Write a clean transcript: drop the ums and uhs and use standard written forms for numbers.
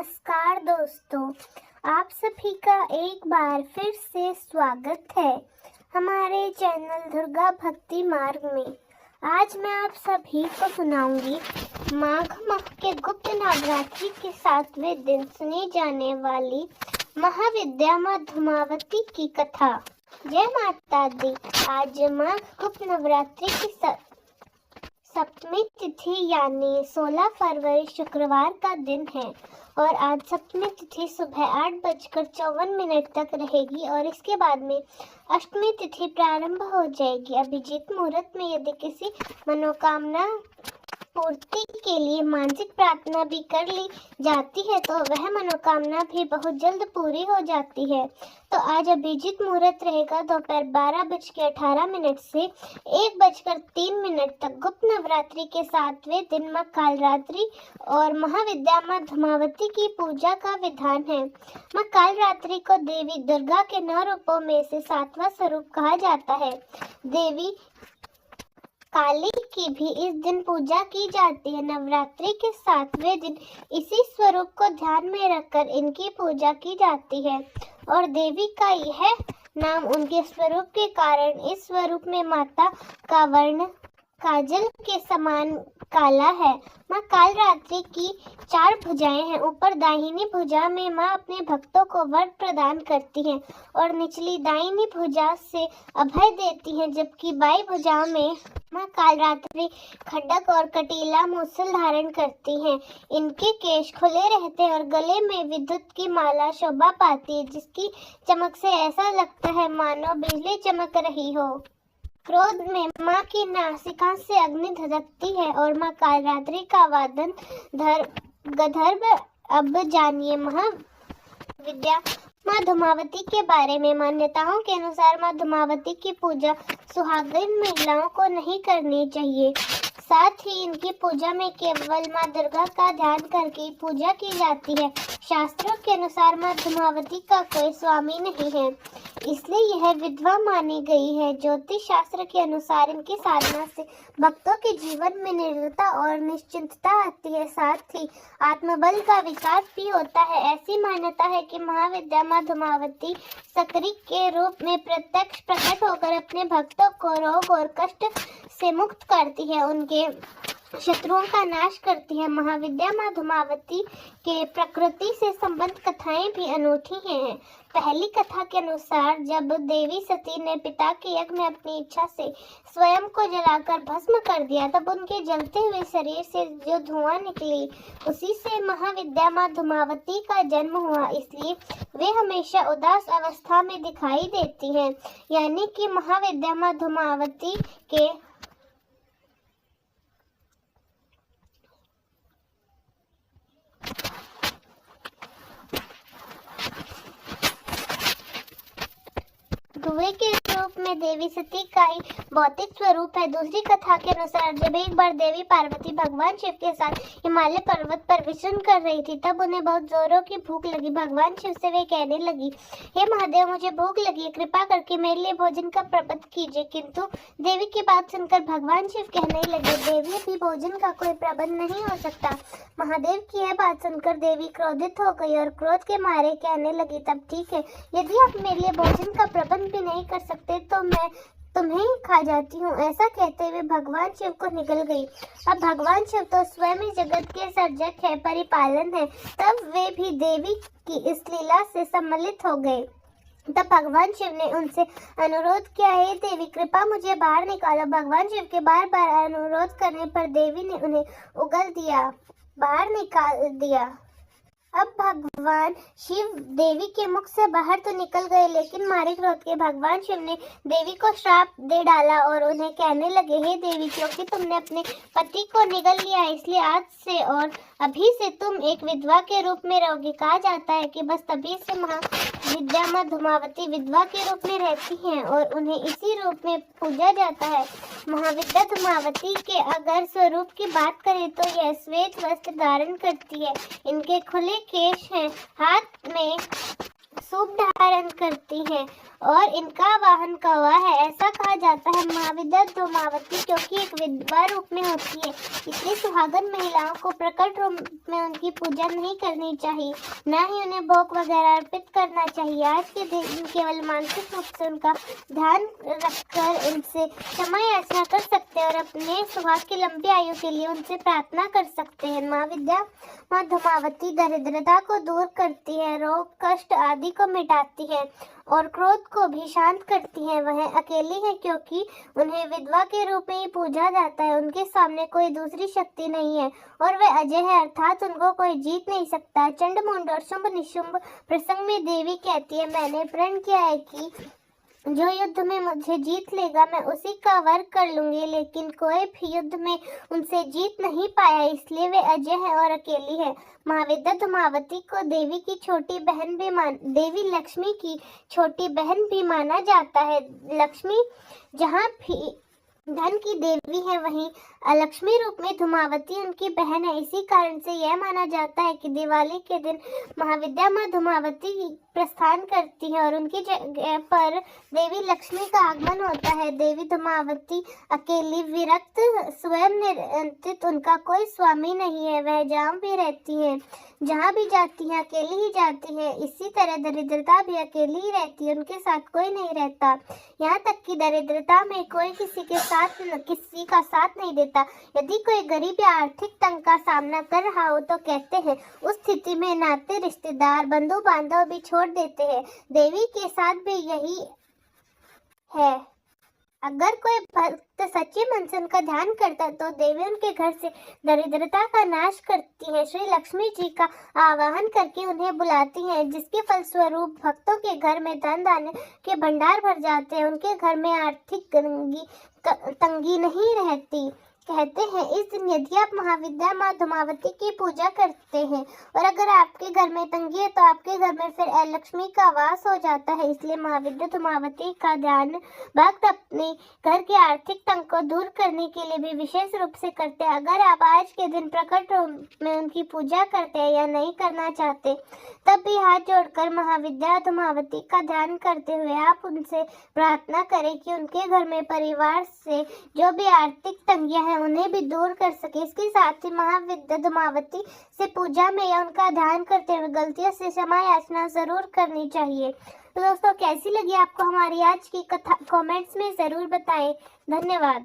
नमस्कार दोस्तों, आप सभी का एक बार फिर से स्वागत है हमारे चैनल दुर्गा भक्ति मार्ग में। आज मैं आप सभी को सुनाऊंगी माघ माह के गुप्त नवरात्रि के 7वें दिन सुनी जाने वाली महाविद्या माँ धूमावती की कथा। जय माता दी। आज माघ गुप्त नवरात्रि की सप्तमी तिथि यानी 16 फरवरी शुक्रवार का दिन है और आज सप्तमी तिथि सुबह 8:54 तक रहेगी और इसके बाद में अष्टमी तिथि प्रारंभ हो जाएगी। अभिजीत मुहूर्त में यदि किसी मनोकामना पूर्ति के लिए मानसिक प्रार्थना भी कर ली जाती है तो वह मनोकामना भी बहुत जल्द पूरी हो जाती है। तो आज अभिजीत मुहूर्त रहेगा दोपहर 12:18 से 1:03 तक। गुप्त नवरात्रि के 7वें दिन माँ कालरात्रि और महाविद्या माँ धूमावती की पूजा का विधान है। माँ कालरात्रि को देवी दुर्गा के 9 रूपों में से 7वां स्वरूप कहा जाता है। देवी काली की भी इस दिन पूजा की जाती है। नवरात्रि के 7वें दिन इसी स्वरूप को ध्यान में रखकर इनकी पूजा की जाती है और देवी का यह नाम उनके स्वरूप के कारण इस स्वरूप में माता का वर्ण काजल के समान काला है। माँ कालरात्रि की 4 भुजाएं हैं। ऊपर दाहिनी भुजा में माँ अपने भक्तों को वर प्रदान करती हैं और निचली दाहिनी भुजा से अभय देती हैं, जबकि बाई भुजा में माँ कालरात्रि खड्ग और कटीला मूसल धारण करती हैं। इनके केश खुले रहते हैं और गले में विद्युत की माला शोभा पाती है, जिसकी चमक से ऐसा लगता है मानो बिजली चमक रही हो। क्रोध में माँ की नासिका से अग्नि धधकती है और माँ कालरात्रि का वादन गंधर्व। अब जानिए महाविद्या माँ धूमावती के बारे में। मान्यताओं के अनुसार माँ धूमावती की पूजा सुहागिन महिलाओं को नहीं करनी चाहिए। साथ ही इनकी पूजा में केवल माँ दुर्गा का ध्यान करके पूजा की जाती है। शास्त्रों के अनुसार माँ धूमावती का कोई स्वामी नहीं है, इसलिए यह विधवा मानी गई है। ज्योतिष शास्त्र के अनुसार इनकी साधना से भक्तों के जीवन में निर्भरता और निश्चिंतता आती है, साथ ही आत्मबल का विकास भी होता है। ऐसी मान्यता है कि महाविद्या माँ धूमावती सकरी के रूप में प्रत्यक्ष प्रकट होकर अपने भक्तों को रोग और कष्ट से मुक्त करती है, उनके शत्रुओं का नाश करती है। महाविद्या माँ धूमावती के प्रकृति से संबंध कथाएं भी अनूठी हैं। पहली कथा के अनुसार जब देवी सती ने पिता के यज्ञ में अपनी इच्छा से स्वयं को जलाकर भस्म कर दिया, तब उनके जलते हुए शरीर से जो धुआं निकली, उसी से महाविद्या माँ धूमावती का जन्म हुआ। इसलिए वे हमेशा उदास अवस्था में दिखाई देती हैं, यानी कि महाविद्या माँ धूमावती के धुएं के रूप में देवी सती का ही भौतिक स्वरूप है। दूसरी कथा के अनुसार जब एक बार देवी पार्वती भगवान शिव के साथ हिमालय पर्वत पर विचरण कर रही थी, तब उन्हें बहुत जोरों की भूख लगी। भगवान शिव से वे कहने लगी, हे महादेव, मुझे भूख लगी है, कृपा करके मेरे लिए भोजन का प्रबंध कीजिए। किंतु देवी की बात सुनकर भगवान शिव कहने लगे, देवी अभी भोजन का कोई प्रबंध नहीं हो सकता। महादेव की यह बात सुनकर देवी क्रोधित हो गई और क्रोध के मारे कहने लगी, तब ठीक है, यदि आप मेरे लिए भोजन का प्रबंध भी नहीं कर सकते तो मैं तुम्हें ही खा जाती हूँ। ऐसा कहते हुए भगवान शिव को निकल गई। अब भगवान शिव तो स्वयं ही जगत के सर्जक है, परिपालन है, तब वे भी देवी की इस लीला से सम्मिलित हो गए। तब भगवान शिव ने उनसे अनुरोध किया, हे देवी, कृपा मुझे बाहर निकालो। भगवान शिव के बार बार अनुरोध करने पर देवी ने उन्हें उगल दिया, बाहर निकाल दिया। अब भगवान शिव देवी के मुख से बाहर तो निकल गए, लेकिन मारे क्रोध के भगवान शिव ने देवी को श्राप दे डाला और उन्हें कहने लगे, हे देवी, क्योंकि तुमने अपने पति को निगल लिया, इसलिए आज से और अभी से तुम एक विधवा के रूप में रहोगी। कहा जाता है कि बस तभी से महाविद्या माँ धूमावती विधवा के रूप में रहती हैं और उन्हें इसी रूप में पूजा जाता है। महाविद्या धूमावती के अगर स्वरूप की बात करें तो यह श्वेत वस्त्र धारण करती है, इनके खुले केश हैं, हाथ में सूप धारण करती हैं और इनका वाहन कौवा है। ऐसा कहा जाता है महाविद्या धूमावती क्योंकि एक विधवा रूप में होती है, इसलिए सुहागन महिलाओं को प्रकट रूप में उनकी पूजा नहीं करनी चाहिए, न ही उन्हें भोग वगैरह अर्पित करना चाहिए। आज के दिन केवल मानसिक रूप से उनका ध्यान रखकर इनसे क्षमा याचना कर सकते हैं और अपने सुहाग की लंबी आयु के लिए उनसे प्रार्थना कर सकते हैं। महाविद्या माँ धूमावती दरिद्रता को दूर करती है, रोग कष्ट आदि को मिटाती है और क्रोध को भी शांत करती है। वह अकेली है क्योंकि उन्हें विधवा के रूप में ही पूजा जाता है। उनके सामने कोई दूसरी शक्ति नहीं है और वे अजय है, अर्थात उनको कोई जीत नहीं सकता। चंडमुंड और शुंभ निशुंभ प्रसंग में देवी कहती है, मैंने प्रण किया है कि जो युद्ध में मुझे जीत लेगा मैं उसी का वर कर लूंगी, लेकिन कोई भी युद्ध में उनसे जीत नहीं पाया, इसलिए वे अजय है और अकेली है। महाविद्या धूमावती को देवी लक्ष्मी की छोटी बहन भी माना जाता है। लक्ष्मी जहाँ भी धन की देवी है, वहीं अलक्ष्मी रूप में धूमावती उनकी बहन है। इसी कारण से यह माना जाता है कि दिवाली के दिन महाविद्या माँ धूमावती प्रस्थान करती है और उनकी जगह पर देवी लक्ष्मी का आगमन होता है। देवी धूमावती अकेली, विरक्त, स्वयं नियंत्रित, उनका कोई स्वामी नहीं है। वह जहाँ भी रहती है, जहाँ भी जाती है, अकेली ही जाती है। इसी तरह दरिद्रता भी अकेली ही रहती है, उनके साथ कोई नहीं रहता। यहाँ तक कि दरिद्रता में कोई किसी का साथ नहीं देता। यदि कोई गरीब या आर्थिक तंग का सामना कर रहा हो तो कहते हैं उस स्थिति में नाते रिश्तेदार बंधु बांधव भी छोड़ देते हैं। देवी के साथ भी यही है। अगर कोई भक्त सच्चे मन से उनका ध्यान करता है तो देवी उनके घर से दरिद्रता का नाश करती है। श्री लक्ष्मी जी का आवाहन करके उन्हें बुलाती हैं, जिसके फलस्वरूप भक्तों के घर में धन धान्य के भंडार भर जाते हैं। उनके घर में आर्थिक तंगी नहीं रहती। कहते हैं इस दिन यदि आप महाविद्या माँ धूमावती की पूजा करते हैं और अगर आपके घर में तंगी है तो आपके घर में फिर लक्ष्मी का वास हो जाता है। इसलिए महाविद्या धूमावती का ध्यान भक्त अपने घर के आर्थिक तंग को दूर करने के लिए भी विशेष रूप से करते हैं। अगर आप आज के दिन प्रकट रूप में उनकी पूजा करते हैं या नहीं करना चाहते, तब भी हाथ जोड़कर महाविद्या धूमावती का ध्यान करते हुए आप उनसे प्रार्थना करें कि उनके घर में परिवार से जो भी आर्थिक तंगियां हैं उन्हें भी दूर कर सके। इसके साथ ही महाविद्या धूमावती से पूजा में या उनका ध्यान करते हुए गलतियों से क्षमा याचना जरूर करनी चाहिए। तो दोस्तों, कैसी लगी आपको हमारी आज की कथा? कमेंट्स में जरूर बताएं। धन्यवाद।